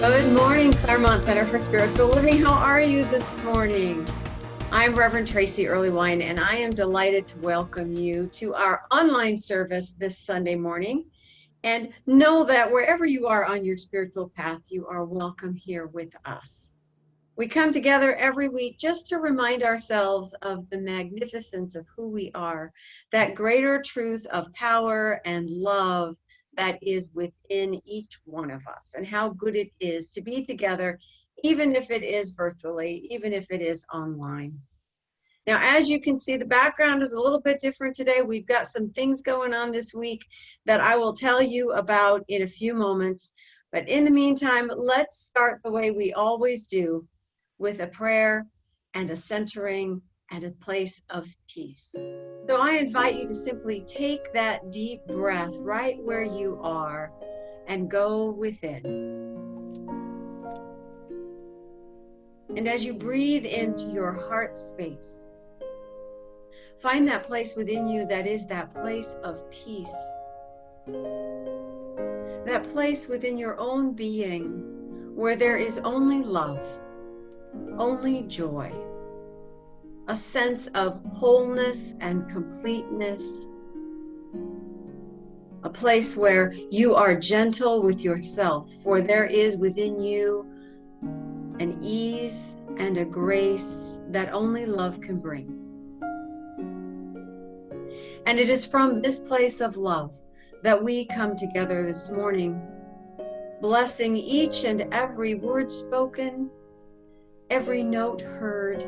Good morning, Claremont Center for Spiritual Living. How are you this morning? I'm Reverend Tracy Earlywine, and I am delighted to welcome you to our online service this Sunday morning. And know that wherever you are on your spiritual path, you are welcome here with us. We come together every week just to remind ourselves of the magnificence of who we are, that greater truth of power and love that is within each one of us, and how good it is to be together, even if it is virtually, even if it is online. Now, as you can see, the background is a little bit different today. We've got some things going on this week that I will tell you about in a few moments. But in the meantime, let's start the way we always do, with a prayer and a centering and a place of peace. So I invite you to simply take that deep breath right where you are and go within. And as you breathe into your heart space, find that place within you that is that place of peace. That place within your own being where there is only love, only joy, a sense of wholeness and completeness, a place where you are gentle with yourself, for there is within you an ease and a grace that only love can bring. And it is from this place of love that we come together this morning, blessing each and every word spoken, every note heard,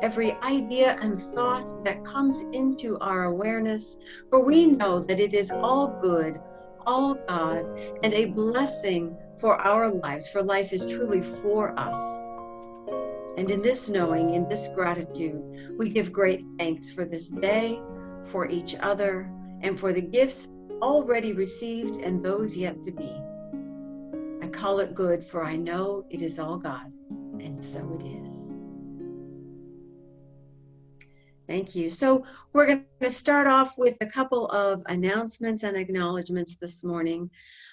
every idea and thought that comes into our awareness, for we know that it is all good, all God, and a blessing for our lives, for life is truly for us. And in this knowing, in this gratitude, we give great thanks for this day, for each other, and for the gifts already received and those yet to be. I call it good, for I know it is all God, and so it is. Thank you. So we're going to start off with a couple of announcements and acknowledgements this morning.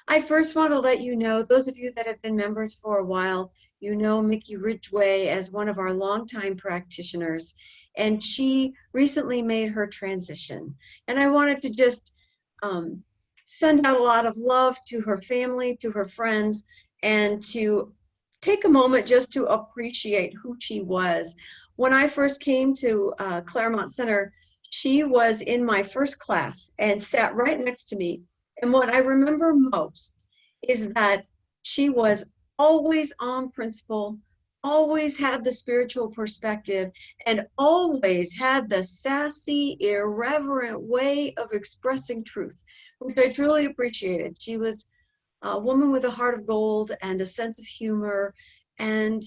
I first want to let you know, those of you that have been members for a while, you know Mickey Ridgway as one of our longtime practitioners, and she recently made her transition. And I wanted to just send out a lot of love to her family, to her friends, and to take a moment just to appreciate who she was. When I first came to Claremont Center, she was in my first class and sat right next to me. And what I remember most is that she was always on principle, always had the spiritual perspective, and always had the sassy, irreverent way of expressing truth, which I truly appreciated. She was a woman with a heart of gold and a sense of humor, and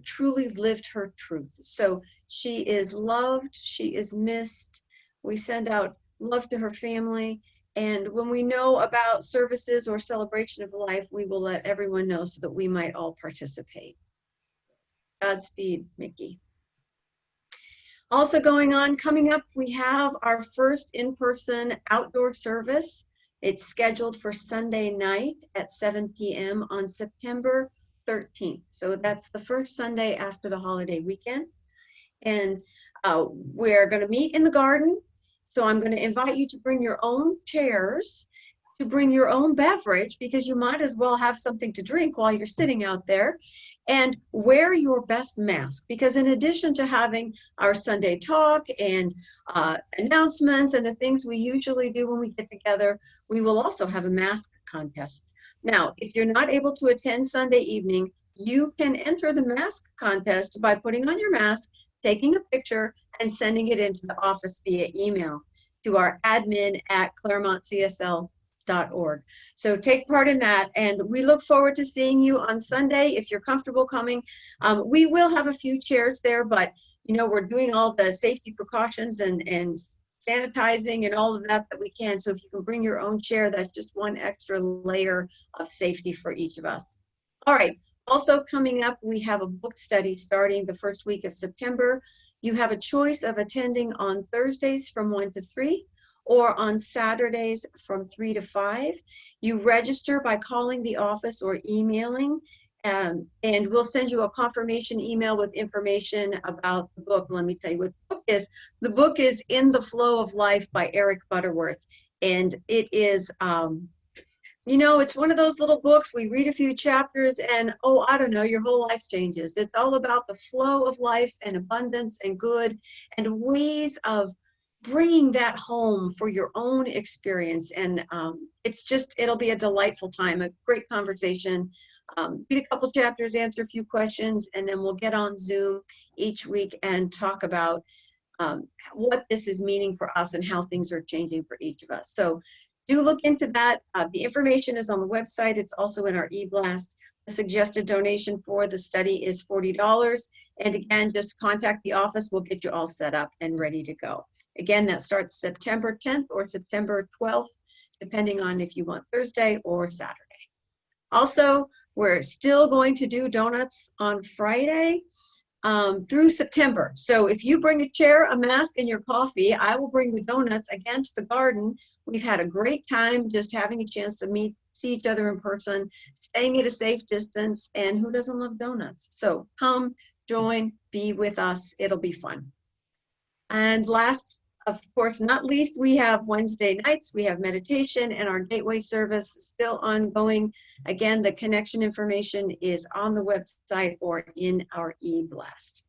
truly lived her truth. So she is loved, she is missed. We send out love to her family, and when we know about services or celebration of life, we will let everyone know so that we might all participate. Godspeed, Mickey. Also going on, coming up, we have our first in-person outdoor service. It's scheduled for Sunday night at 7 p.m. on September 13th. So that's the first Sunday after the holiday weekend. And we're going to meet in the garden. So I'm going to invite you to bring your own chairs, to bring your own beverage, because you might as well have something to drink while you're sitting out there. And wear your best mask, because in addition to having our Sunday talk and announcements and the things we usually do when we get together, we will also have a mask contest. Now, if you're not able to attend Sunday evening, you can enter the mask contest by putting on your mask, taking a picture, and sending it into the office via email to our admin@ClaremontCSL.org. So take part in that, and we look forward to seeing you on Sunday if you're comfortable coming. We will have a few chairs there, but you know, we're doing all the safety precautions and sanitizing and all of that we can. So if you can bring your own chair, that's just one extra layer of safety for each of us. All right, also coming up, we have a book study starting the first week of September. You have a choice of attending on Thursdays from 1 to 3, or on Saturdays from 3 to 5. You register by calling the office or emailing, and we'll send you a confirmation email with information about the book. Let me tell you what the book is. The book is In the Flow of Life by Eric Butterworth. And it is, you know, it's one of those little books, we read a few chapters and, oh, I don't know, your whole life changes. It's all about the flow of life and abundance and good and ways of bringing that home for your own experience. And it'll be a delightful time, a great conversation. Read a couple chapters, answer a few questions, and then we'll get on Zoom each week and talk about what this is meaning for us and how things are changing for each of us. So do look into that. The information is on the website. It's also in our e-blast. The suggested donation for the study is $40. And again, just contact the office. We'll get you all set up and ready to go. Again, that starts September 10th or September 12th, depending on if you want Thursday or Saturday. Also, we're still going to do donuts on Friday through September. So if you bring a chair, a mask, and your coffee, I will bring the donuts again to the garden. We've had a great time just having a chance to see each other in person, staying at a safe distance, and who doesn't love donuts? So come, join, be with us. It'll be fun. And last, of course, not least, we have Wednesday nights. We have meditation and our gateway service still ongoing. Again, the connection information is on the website or in our e-blast.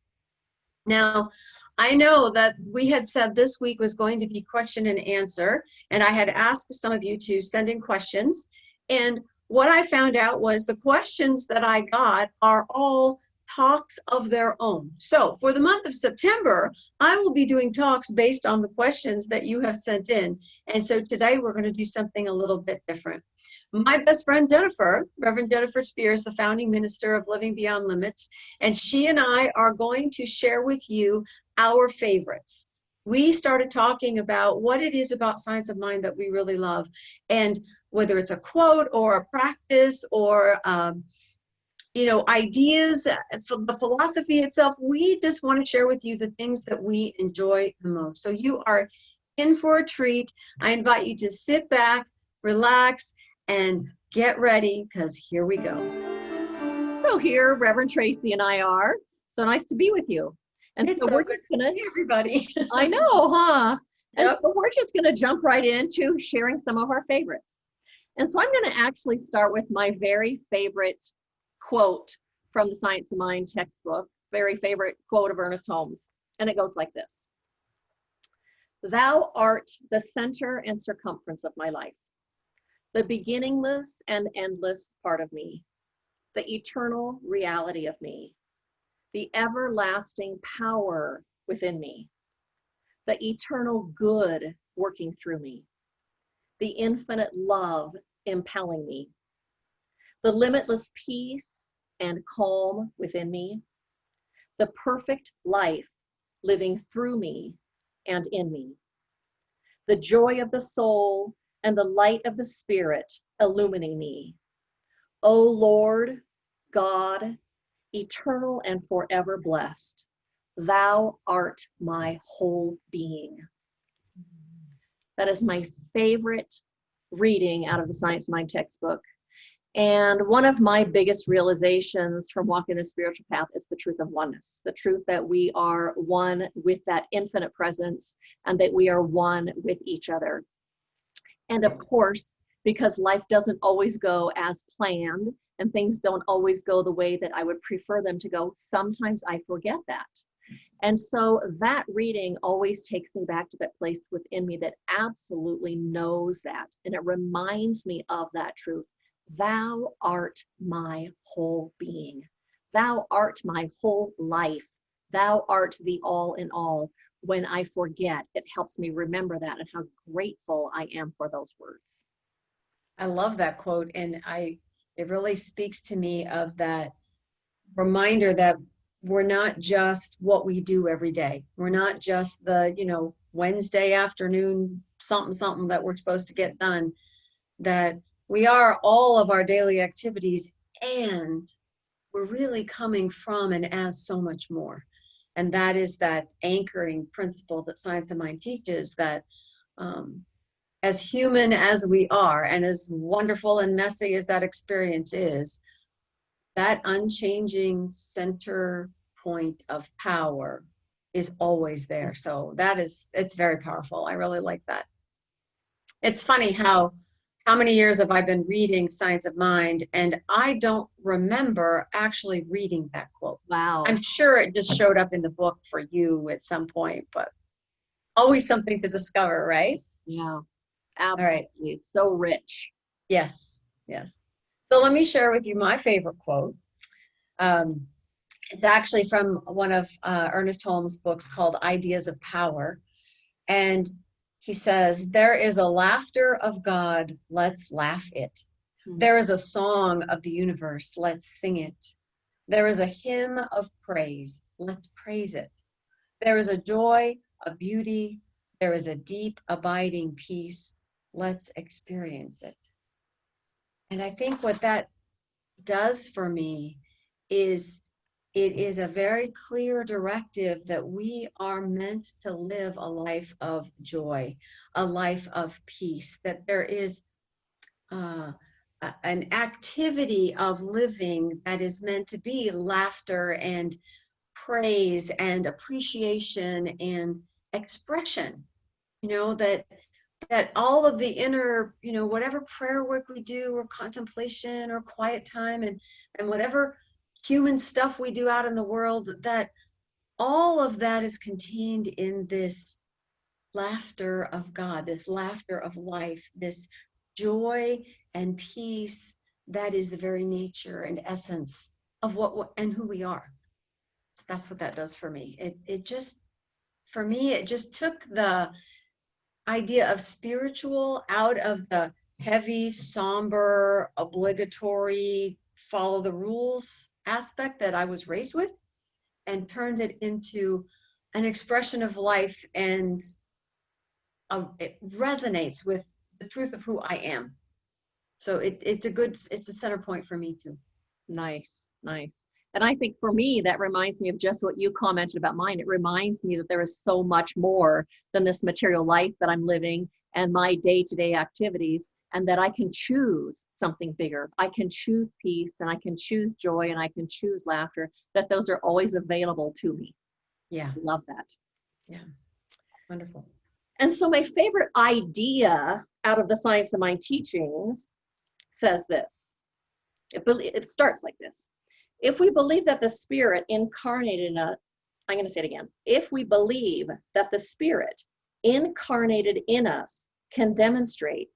Now, I know that we had said this week was going to be question and answer, and I had asked some of you to send in questions. And what I found out was the questions that I got are all talks of their own. So for the month of September, I will be doing talks based on the questions that you have sent in. And so today we're going to do something a little bit different. My best friend Jennifer, Reverend Jennifer Spears, the founding minister of Living Beyond Limits, and she and I are going to share with you our favorites. We started talking about what it is about Science of Mind that we really love, and whether it's a quote or a practice or ideas, the philosophy itself, we just want to share with you the things that we enjoy the most. So you are in for a treat. I invite you to sit back, relax, and get ready, because here we go. So here, Reverend Tracy and I are. So nice to be with you. And It's so we're just gonna, hey, everybody. I know, huh? And Yep. so we're just gonna jump right into sharing some of our favorites. And so I'm gonna actually start with my very favorite quote from the Science of Mind textbook, very favorite quote of Ernest Holmes. And it goes like this: "Thou art the center and circumference of my life, the beginningless and endless part of me, the eternal reality of me, the everlasting power within me, the eternal good working through me, the infinite love impelling me, the limitless peace and calm within me, the perfect life living through me and in me, the joy of the soul and the light of the Spirit illumining me. O Lord, God, eternal and forever blessed, thou art my whole being." That is my favorite reading out of the Science of Mind textbook. And one of my biggest realizations from walking the spiritual path is the truth of oneness, the truth that we are one with that infinite presence and that we are one with each other. And of course, because life doesn't always go as planned and things don't always go the way that I would prefer them to go, sometimes I forget that. And so that reading always takes me back to that place within me that absolutely knows that. And it reminds me of that truth. Thou art my whole being. Thou art my whole life. Thou art the all in all. When I forget, it helps me remember that and how grateful I am for those words. I love that quote, and it really speaks to me of that reminder that we're not just what we do every day. We're not just the, Wednesday afternoon something that we're supposed to get done. That we are all of our daily activities, and we're really coming from and as so much more. And that is that anchoring principle that Science of Mind teaches, that as human as we are, and as wonderful and messy as that experience is, that unchanging center point of power is always there. So it's very powerful. I really like that. It's funny how many years have I been reading Science of Mind, and I don't remember actually reading that quote. Wow. I'm sure it just showed up in the book for you at some point, but always something to discover, right? Yeah, All right. absolutely. It's so rich. Yes, yes. So let me share with you my favorite quote. It's actually from one of Ernest Holmes' books called Ideas of Power. And he says, "There is a laughter of God, let's laugh it. There is a song of the universe, let's sing it. There is a hymn of praise, let's praise it. There is a joy, a beauty, there is a deep, abiding peace, let's experience it." And I think what that does for me is it is a very clear directive that we are meant to live a life of joy, a life of peace, that there is an activity of living that is meant to be laughter and praise and appreciation and expression, that all of the inner, whatever prayer work we do or contemplation or quiet time and whatever human stuff we do out in the world, that all of that is contained in this laughter of God, this laughter of life, this joy and peace that is the very nature and essence of what and who we are. That's what that does for me. It just took the idea of spiritual out of the heavy, somber, obligatory, follow the rules aspect that I was raised with, and turned it into an expression of life, and it resonates with the truth of who I am. So it's a center point for me too. Nice, nice. And I think for me, that reminds me of just what you commented about mine. It reminds me that there is so much more than this material life that I'm living and my day-to-day activities, and that I can choose something bigger. I can choose peace, and I can choose joy, and I can choose laughter, that those are always available to me. Yeah. Love that. Yeah. Wonderful. And so my favorite idea out of the Science of Mind teachings says this. It starts like this. If we believe that the Spirit incarnated in us, I'm going to say it again. If we believe that the Spirit incarnated in us can demonstrate,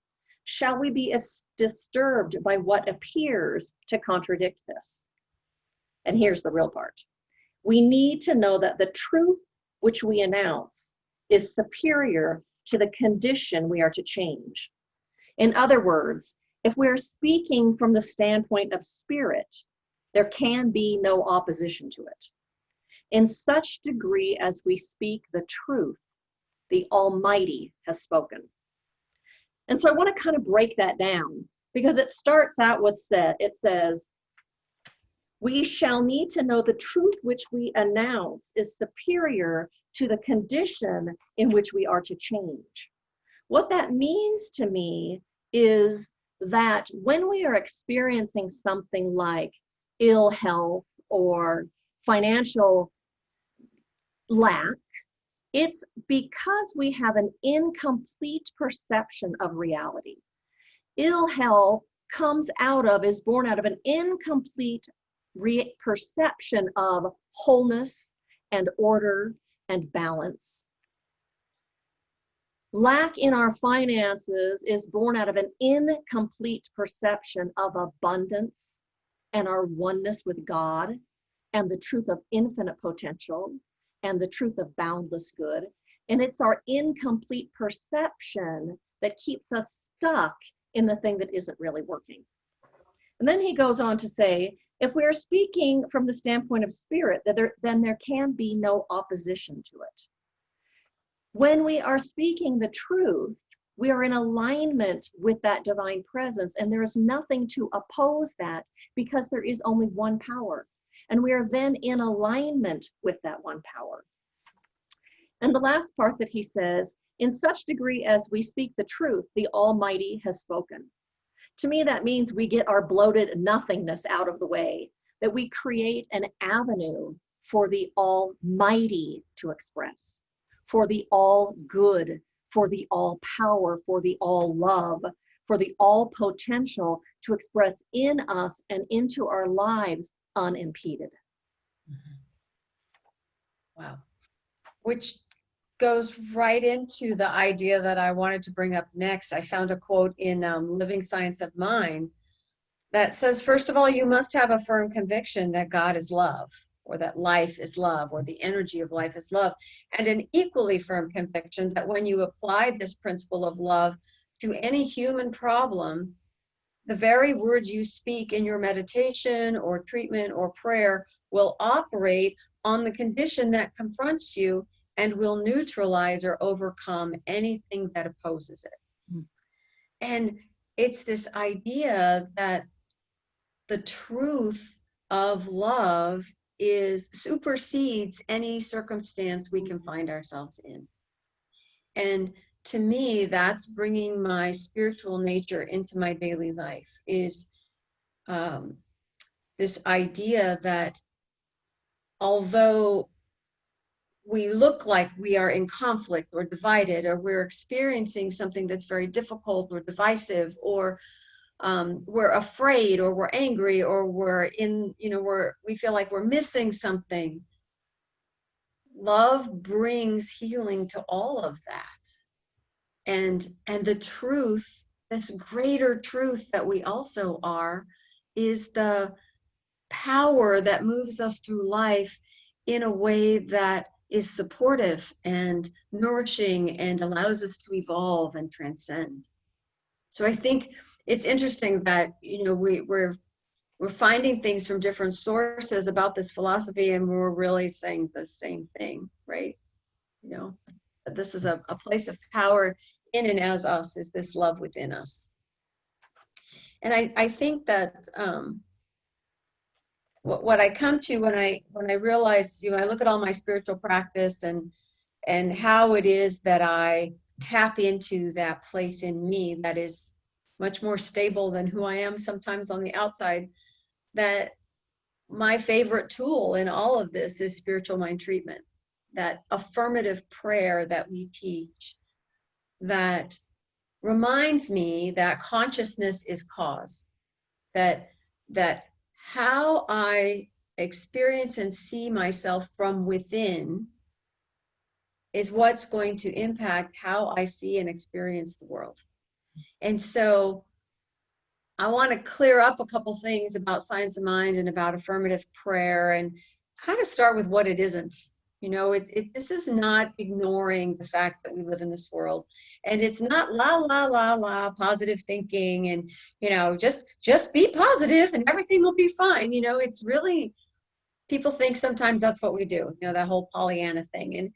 shall we be disturbed by what appears to contradict this? And here's the real part. We need to know that the truth which we announce is superior to the condition we are to change. In other words, if we're speaking from the standpoint of spirit, there can be no opposition to it. In such degree as we speak the truth, the Almighty has spoken. And so I want to kind of break that down, because it starts out with it says, we shall need to know the truth which we announce is superior to the condition in which we are to change. What that means to me is that when we are experiencing something like ill health or financial lack, it's because we have an incomplete perception of reality. Ill health is born out of an incomplete perception of wholeness and order and balance. Lack in our finances is born out of an incomplete perception of abundance and our oneness with God and the truth of infinite potential and the truth of boundless good. And it's our incomplete perception that keeps us stuck in the thing that isn't really working. And then he goes on to say, if we're speaking from the standpoint of spirit, then there can be no opposition to it. When we are speaking the truth, we are in alignment with that divine presence, and there is nothing to oppose that, because there is only one power. And we are then in alignment with that one power. And the last part that he says, in such degree as we speak the truth, the Almighty has spoken. To me, that means we get our bloated nothingness out of the way, that we create an avenue for the Almighty to express, for the all good, for the all power, for the all love, for the all potential to express in us and into our lives unimpeded. Wow. Which goes right into the idea that I wanted to bring up next. I found a quote in Living Science of Mind that says, first of all, you must have a firm conviction that God is love, or that life is love, or the energy of life is love, and an equally firm conviction that when you apply this principle of love to any human problem, the very words you speak in your meditation or treatment or prayer will operate on the condition that confronts you and will neutralize or overcome anything that opposes it. And it's this idea that the truth of love supersedes any circumstance we can find ourselves in. And to me, that's bringing my spiritual nature into my daily life, is this idea that although we look like we are in conflict or divided, or we're experiencing something that's very difficult or divisive, or we're afraid, or we're angry, or we feel like we're missing something, love brings healing to all of that. And the truth, this greater truth that we also are, is the power that moves us through life in a way that is supportive and nourishing and allows us to evolve and transcend. So I think it's interesting that, we're finding things from different sources about this philosophy, and we're really saying the same thing, right? That this is a place of power in and as us, is this love within us. And I think that what I come to when I realize, I look at all my spiritual practice and how it is that I tap into that place in me that is much more stable than who I am sometimes on the outside, that my favorite tool in all of this is spiritual mind treatment, that affirmative prayer that we teach, that reminds me that consciousness is cause, that how I experience and see myself from within is what's going to impact how I see and experience the world. And so I want to clear up a couple things about science of mind and about affirmative prayer, and kind of start with what it isn't. This is not ignoring the fact that we live in this world, and it's not la positive thinking and just be positive and everything will be fine. It's really, people think sometimes that's what we do, that whole Pollyanna thing, and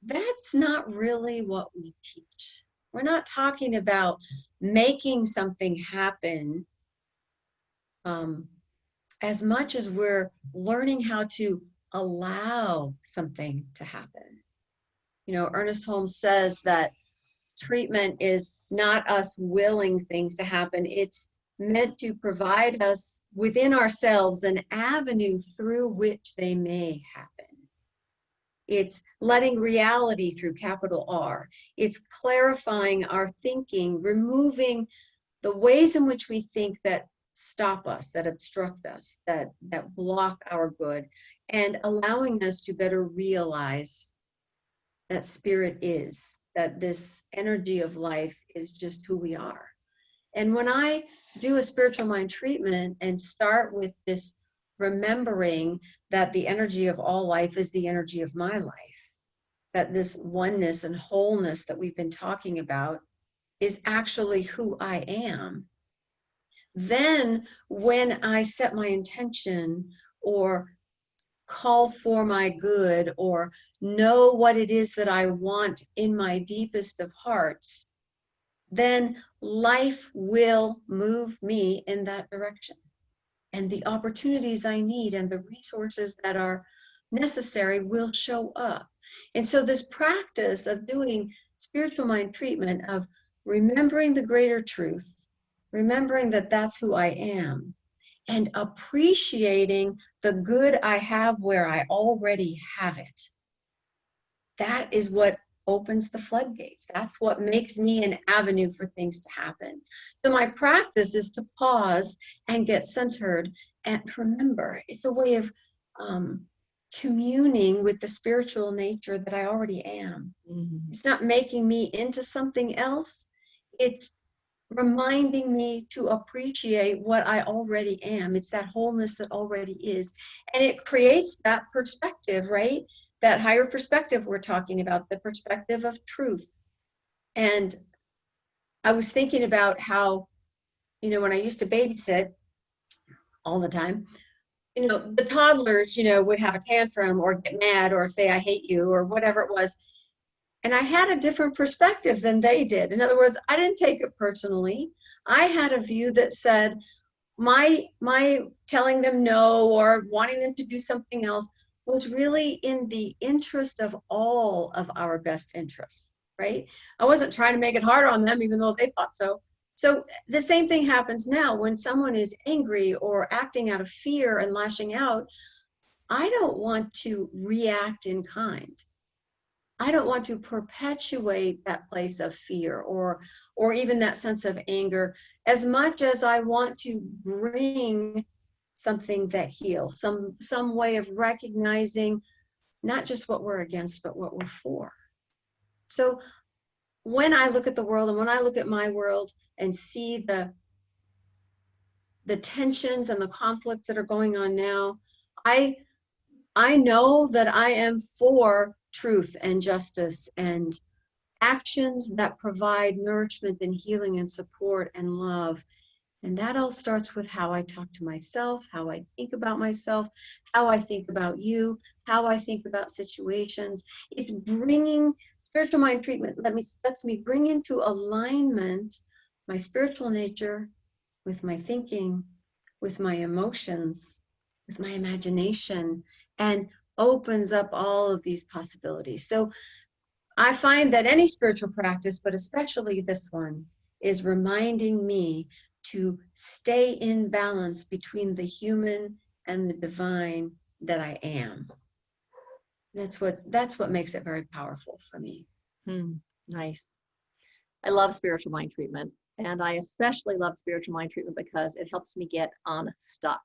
that's not really what we teach. We're not talking about making something happen as much as we're learning how to allow something to happen. Ernest Holmes says that treatment is not us willing things to happen. It's meant to provide us within ourselves an avenue through which they may happen. It's letting reality through capital R. It's clarifying our thinking, removing the ways in which we think that stop us, that obstruct us, that block our good, and allowing us to better realize that spirit is, that this energy of life is just who we are. And when I do a spiritual mind treatment and start with this remembering that the energy of all life is the energy of my life, that this oneness and wholeness that we've been talking about is actually who I am, then when I set my intention or call for my good or know what it is that I want in my deepest of hearts, then life will move me in that direction. And the opportunities I need and the resources that are necessary will show up. And so this practice of doing spiritual mind treatment, of remembering the greater truth, remembering that that's who I am, and appreciating the good I have where I already have it. That is what opens the floodgates. That's what makes me an avenue for things to happen. So my practice is to pause and get centered and remember. It's a way of communing with the spiritual nature that I already am. Mm-hmm. It's not making me into something else. It's reminding me to appreciate what I already am. It's that wholeness that already is. And it creates that perspective, right? That higher perspective we're talking about, the perspective of truth. And I was thinking about how, when I used to babysit all the time, the toddlers, would have a tantrum or get mad or say, I hate you, or whatever it was. And I had a different perspective than they did. In other words, I didn't take it personally. I had a view that said, my telling them no or wanting them to do something else was really in the interest of all of our best interests, right? I wasn't trying to make it harder on them, even though they thought so. So the same thing happens now when someone is angry or acting out of fear and lashing out. I don't want to react in kind. I don't want to perpetuate that place of fear or even that sense of anger, as much as I want to bring something that heals, some way of recognizing not just what we're against, but what we're for. So when I look at the world and when I look at my world and see the tensions and the conflicts that are going on now, I know that I am for truth and justice and actions that provide nourishment and healing and support and love. And that all starts with how I talk to myself, how I think about myself, how I think about you, how I think about situations. It's bringing spiritual mind treatment, lets me bring into alignment my spiritual nature with my thinking, with my emotions, with my imagination, and opens up all of these possibilities. So I find that any spiritual practice, but especially this one, is reminding me to stay in balance between the human and the divine that I am. That's what makes it very powerful for me. Nice. I love spiritual mind treatment, and I especially love spiritual mind treatment because it helps me get unstuck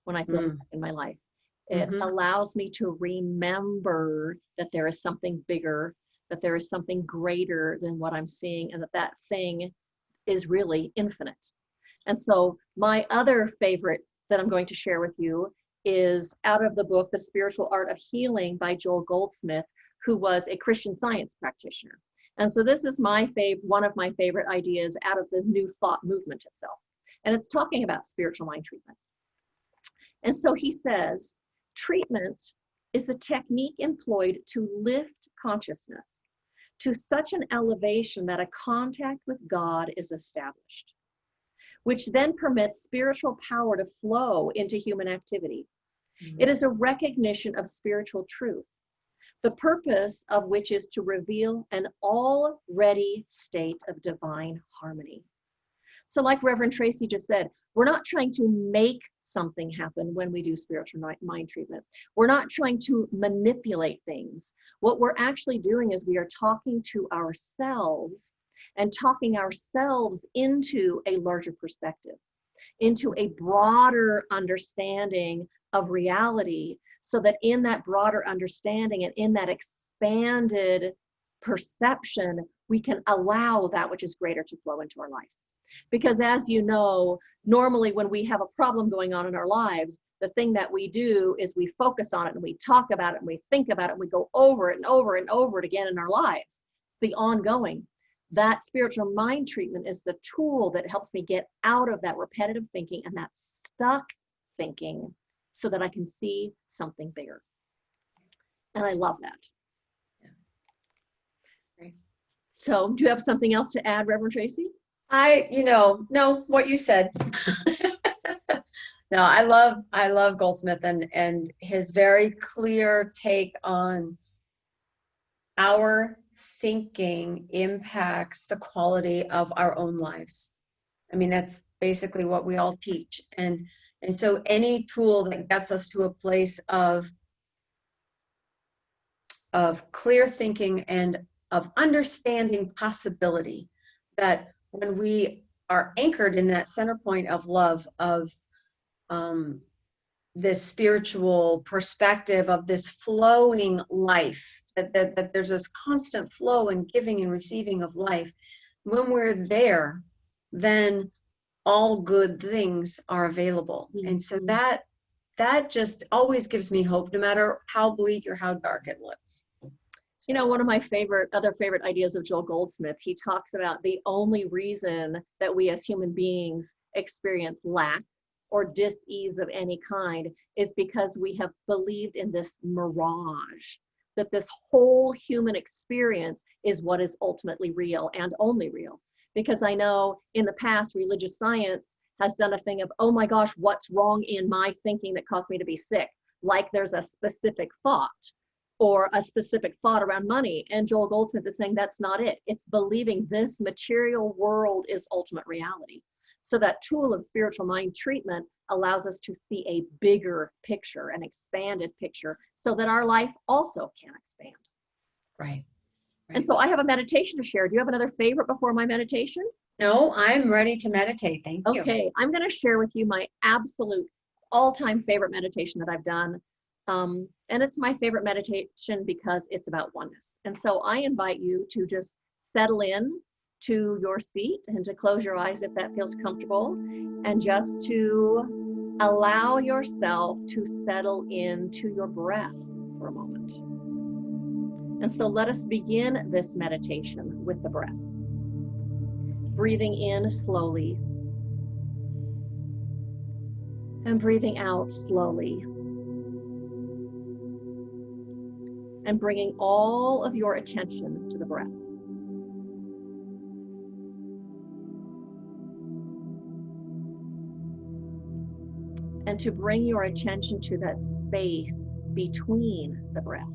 when I feel stuck in my life. It allows me to remember that there is something bigger, that there is something greater than what I'm seeing, and that thing is really infinite. And so my other favorite that I'm going to share with you is out of the book, The Spiritual Art of Healing by Joel Goldsmith, who was a Christian Science practitioner. And so this is one of my favorite ideas out of the New Thought movement itself. And it's talking about spiritual mind treatment. And so he says, treatment is a technique employed to lift consciousness to such an elevation that a contact with God is established, which then permits spiritual power to flow into human activity. It is a recognition of spiritual truth, the purpose of which is to reveal an already state of divine harmony. So like Reverend Tracy just said, we're not trying to make something happen when we do spiritual mind treatment. We're not trying to manipulate things. What we're actually doing is we are talking to ourselves and talking ourselves into a larger perspective, into a broader understanding of reality, so that in that broader understanding and in that expanded perception, we can allow that which is greater to flow into our life. Because as you know, normally when we have a problem going on in our lives, the thing that we do is we focus on it and we talk about it and we think about it and we go over it and over and over it again in our lives. It's the ongoing. That spiritual mind treatment is the tool that helps me get out of that repetitive thinking and that stuck thinking so that I can see something bigger. And I love that. Yeah. Great. So do you have something else to add, Reverend Tracy? No, what you said. No, I love Goldsmith and his very clear take on our thinking impacts the quality of our own lives. I mean, that's basically what we all teach. And so any tool that gets us to a place of clear thinking and of understanding possibility, that when we are anchored in that center point of love, of this spiritual perspective of this flowing life, that there's this constant flow and giving and receiving of life, when we're there, then all good things are available. Mm-hmm. And so that just always gives me hope, no matter how bleak or how dark it looks. You know, one of my other favorite ideas of Joel Goldsmith, he talks about the only reason that we as human beings experience lack or dis-ease of any kind is because we have believed in this mirage, that this whole human experience is what is ultimately real and only real. Because I know in the past, religious science has done a thing of, oh my gosh, what's wrong in my thinking that caused me to be sick? Like there's a specific thought or a specific thought around money. And Joel Goldsmith is saying that's not it. It's believing this material world is ultimate reality. So that tool of spiritual mind treatment allows us to see a bigger picture, an expanded picture, so that our life also can expand. Right. And so I have a meditation to share. Do you have another favorite before my meditation? No, I'm ready to meditate. Thank you. Okay, I'm going to share with you my absolute all-time favorite meditation that I've done. And it's my favorite meditation because it's about oneness. And so I invite you to just settle in to your seat and to close your eyes if that feels comfortable, and just to allow yourself to settle into your breath for a moment. And so let us begin this meditation with the breath. Breathing in slowly and breathing out slowly. And bringing all of your attention to the breath. And to bring your attention to that space between the breath.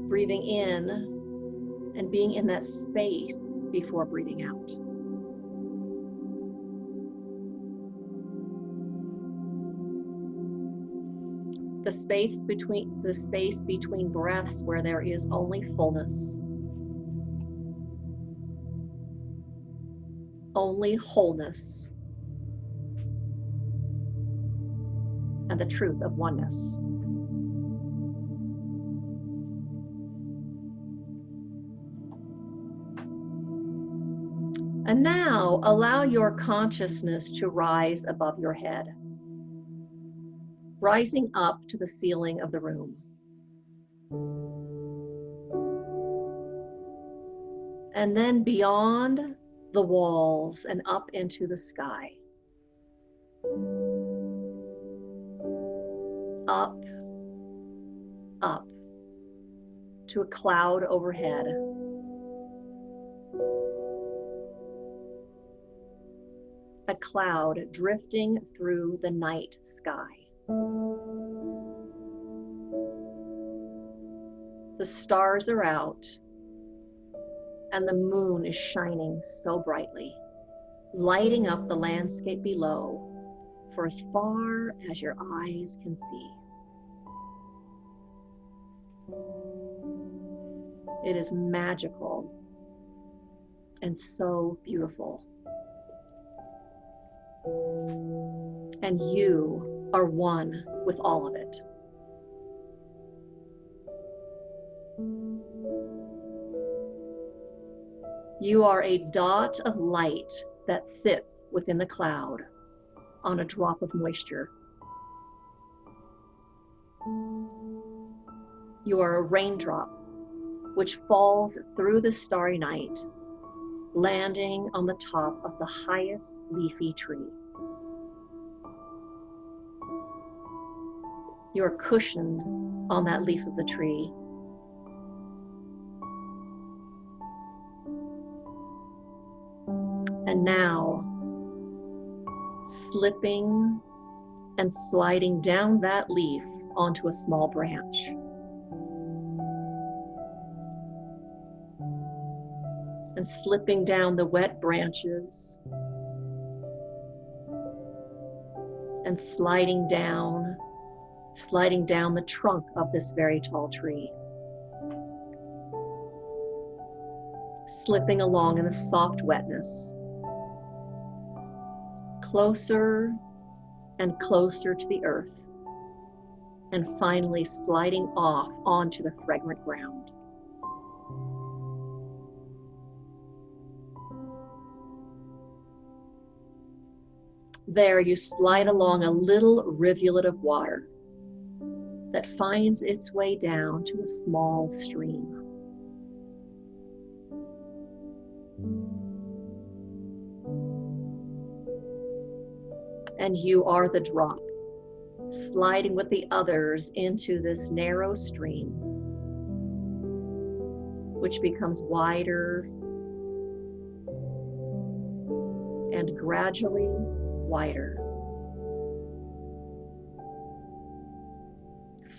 Breathing in and being in that space before breathing out. The space between breaths where there is only fullness, only wholeness, and the truth of oneness. And now allow your consciousness to rise above your head, rising up to the ceiling of the room. And then beyond the walls and up into the sky. Up, up to a cloud overhead. A cloud drifting through the night sky. The stars are out and the moon is shining so brightly, lighting up the landscape below for as far as your eyes can see. It is magical and so beautiful. And you are one with all of it. You are a dot of light that sits within the cloud on a drop of moisture. You are a raindrop which falls through the starry night, landing on the top of the highest leafy tree. You are cushioned on that leaf of the tree. And now, slipping and sliding down that leaf onto a small branch, and slipping down the wet branches and sliding down the trunk of this very tall tree. Slipping along in the soft wetness, closer and closer to the earth, and finally sliding off onto the fragrant ground. There you slide along a little rivulet of water that finds its way down to a small stream. And you are the drop, sliding with the others into this narrow stream, which becomes wider and gradually wider,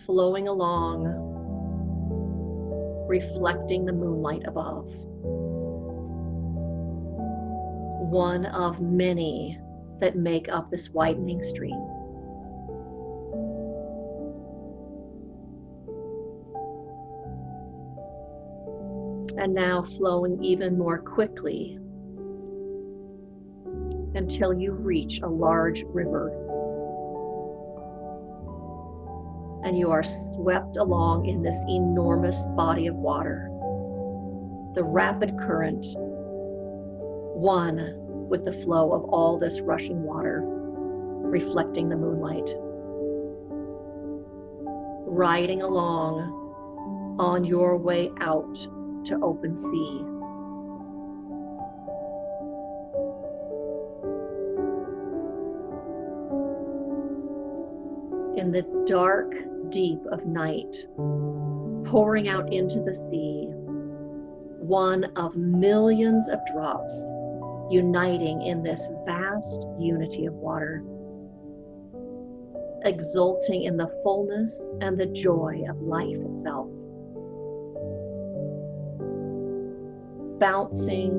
flowing along, reflecting the moonlight above. One of many that make up this widening stream. And now flowing even more quickly until you reach a large river. And you are swept along in this enormous body of water. The rapid current, one with the flow of all this rushing water, reflecting the moonlight. Riding along on your way out to open sea. In the dark deep of night, pouring out into the sea, one of millions of drops uniting in this vast unity of water, exulting in the fullness and the joy of life itself. Bouncing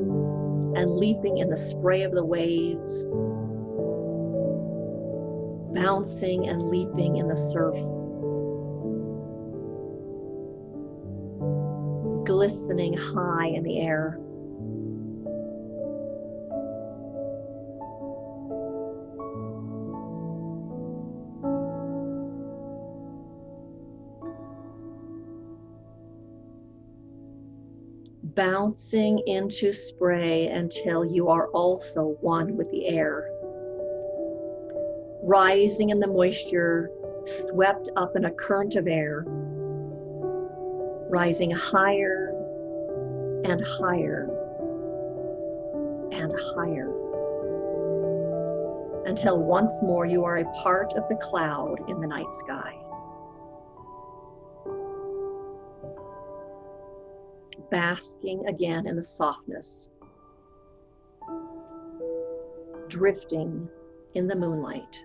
and leaping in the spray of the waves, bouncing and leaping in the surf, glistening high in the air. Bouncing into spray until you are also one with the air. Rising in the moisture, swept up in a current of air. Rising higher and higher and higher. Until once more you are a part of the cloud in the night sky. Basking again in the softness, drifting in the moonlight,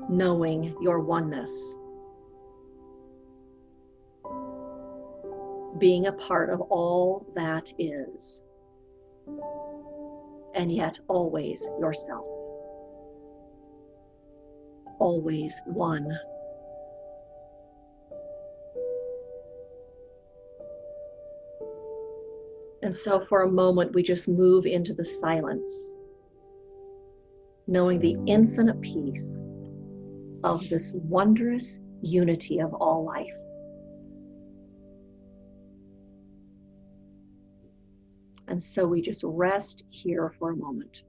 knowing your oneness, being a part of all that is, and yet always yourself, always one. And so for a moment, we just move into the silence, knowing the infinite peace of this wondrous unity of all life. And so we just rest here for a moment.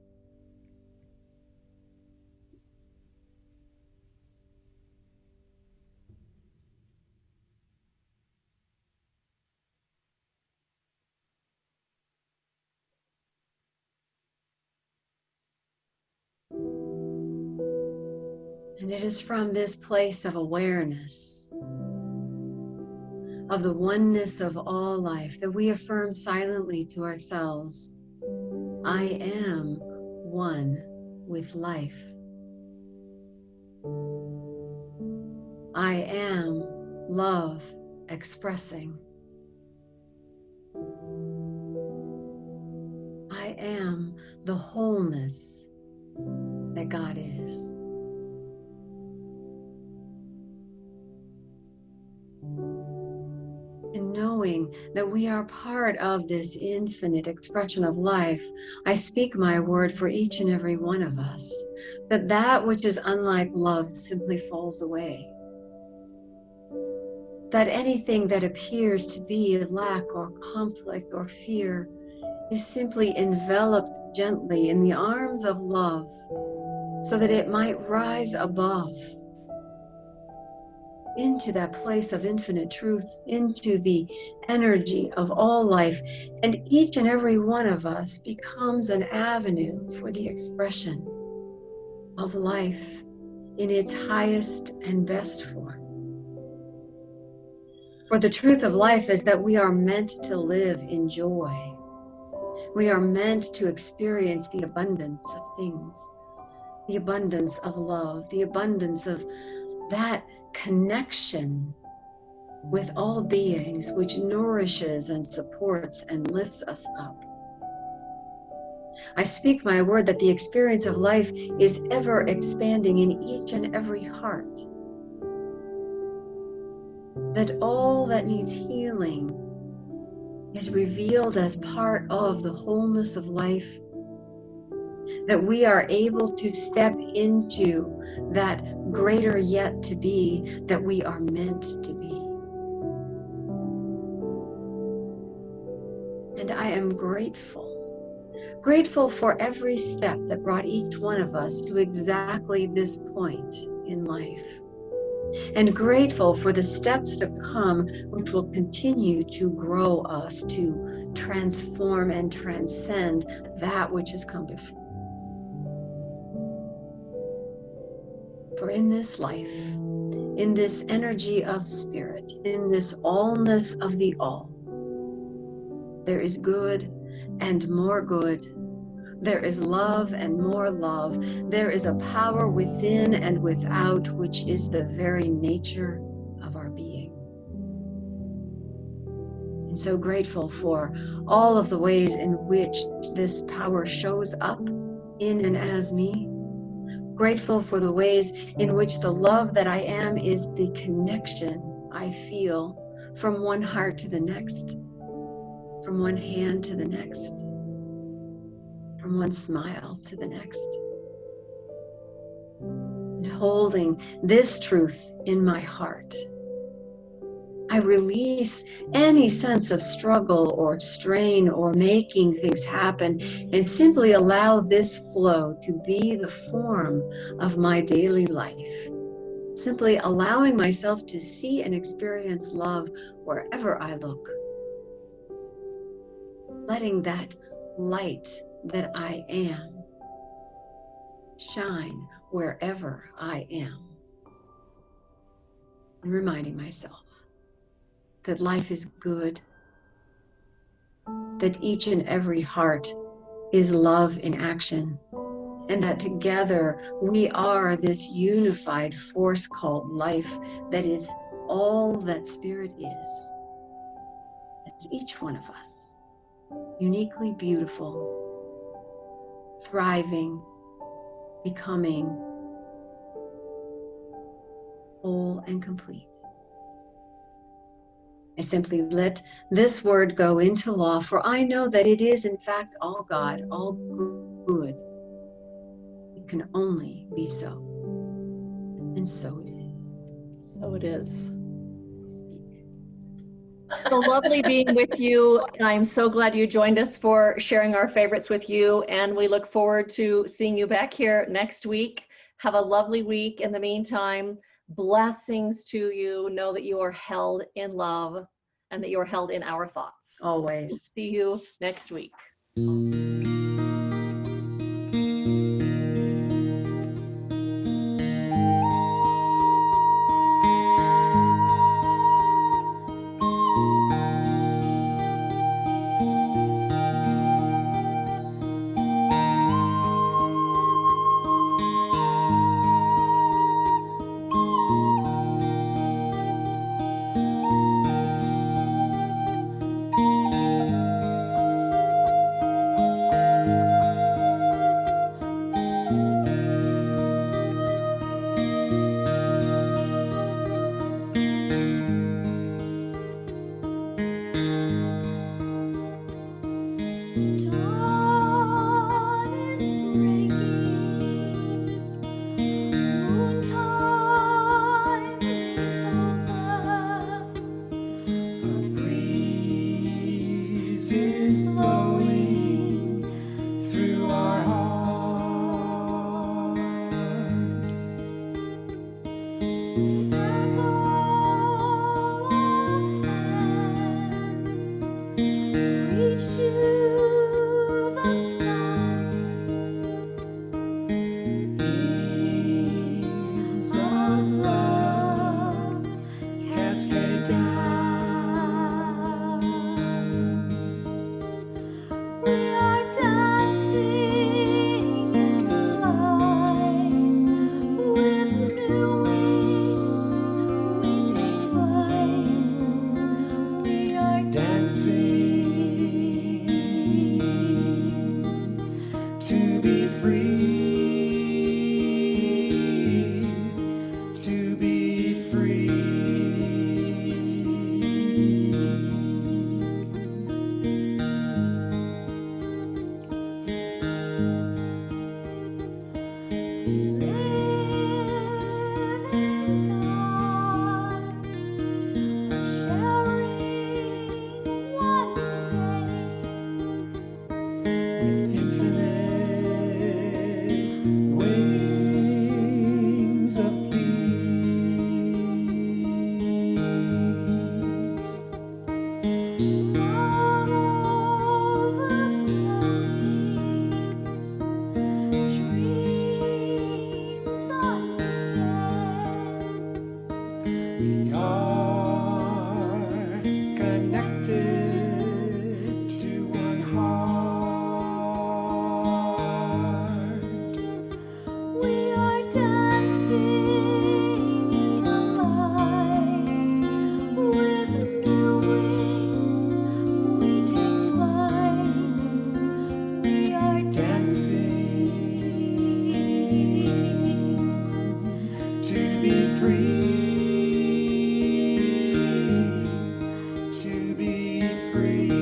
And it is from this place of awareness of the oneness of all life that we affirm silently to ourselves, I am one with life. I am love expressing. am the wholeness that God is. And knowing that we are part of this infinite expression of life, I speak my word for each and every one of us, that that which is unlike love simply falls away. That anything that appears to be lack or conflict or fear is simply enveloped gently in the arms of love, so that it might rise above into that place of infinite truth, into the energy of all life. And each and every one of us becomes an avenue for the expression of life in its highest and best form. For the truth of life is that we are meant to live in joy. We are meant to experience the abundance of things, the abundance of love, the abundance of that connection with all beings, which nourishes and supports and lifts us up. I speak my word that the experience of life is ever expanding in each and every heart. That all that needs healing is revealed as part of the wholeness of life. That we are able to step into that greater yet to be that we are meant to be. And I am grateful for every step that brought each one of us to exactly this point in life. And grateful for the steps to come, which will continue to grow us, to transform and transcend that which has come before. For in this life, in this energy of spirit, in this allness of the all, there is good and more good. There is love and more love. There is a power within and without, which is the very nature of our being. And so grateful for all of the ways in which this power shows up in and as me. Grateful for the ways in which the love that I am is the connection I feel from one heart to the next, from one hand to the next, from one smile to the next. And holding this truth in my heart, I release any sense of struggle or strain or making things happen, and simply allow this flow to be the form of my daily life. Simply allowing myself to see and experience love wherever I look. Letting that light that I am shine wherever I am. And reminding myself that life is good, that each and every heart is love in action, and that together we are this unified force called life that is all that spirit is. It's each one of us, uniquely beautiful, thriving, becoming whole and complete. I simply let this word go into law, for I know that it is in fact all God, all good. It can only be so. And so it is. So it is. So lovely being with you. I'm so glad you joined us for sharing our favorites with you, and we look forward to seeing you back here next week. Have a lovely week. In the meantime, blessings to you. Know that you are held in love and that you are held in our thoughts. Always. See you next week. Dawn is breaking, noontime is over, a breeze is blowing through our heart. Circle of hands reach to the sky. Beams of love cascade down. We are dancing in the light. With new wings we take flight. We are dancing to be free, to be free. Living God, sharing one day with infinite wings of peace. Love overflowing, dreams unread. We are connected to one heart. We are dancing in the light. With new wings we take flight. We are dancing to be free, to be free.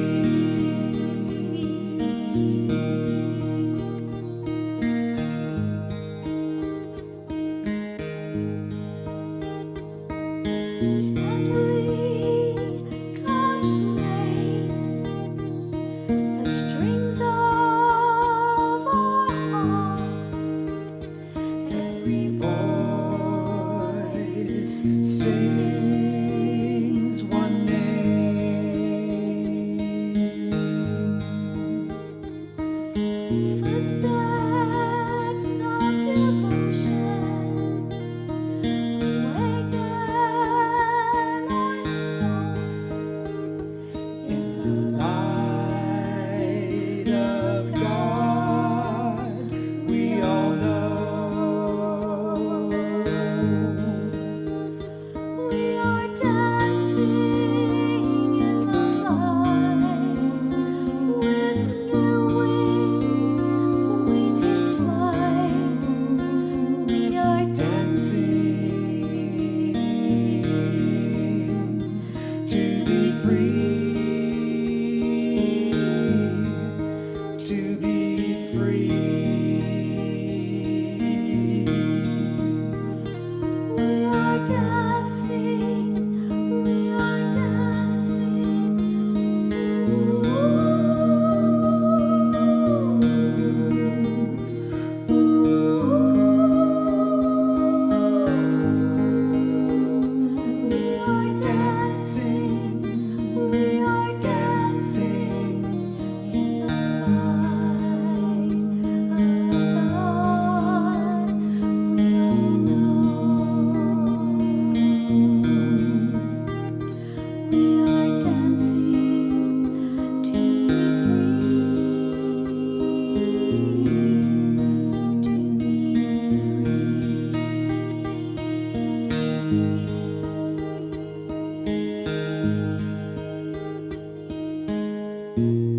Gently cut lace the strings of our hearts. Every voice sings one name. Footsteps of devotion awaken our soul. In the light of God, we all know. We are dancing in the light. With new wings we take flight. We are dancing to be free, to be free. We are dancing, we are dancing. We are dancing, we are dancing in the light of God. We all know. We are dancing to be free, to be free.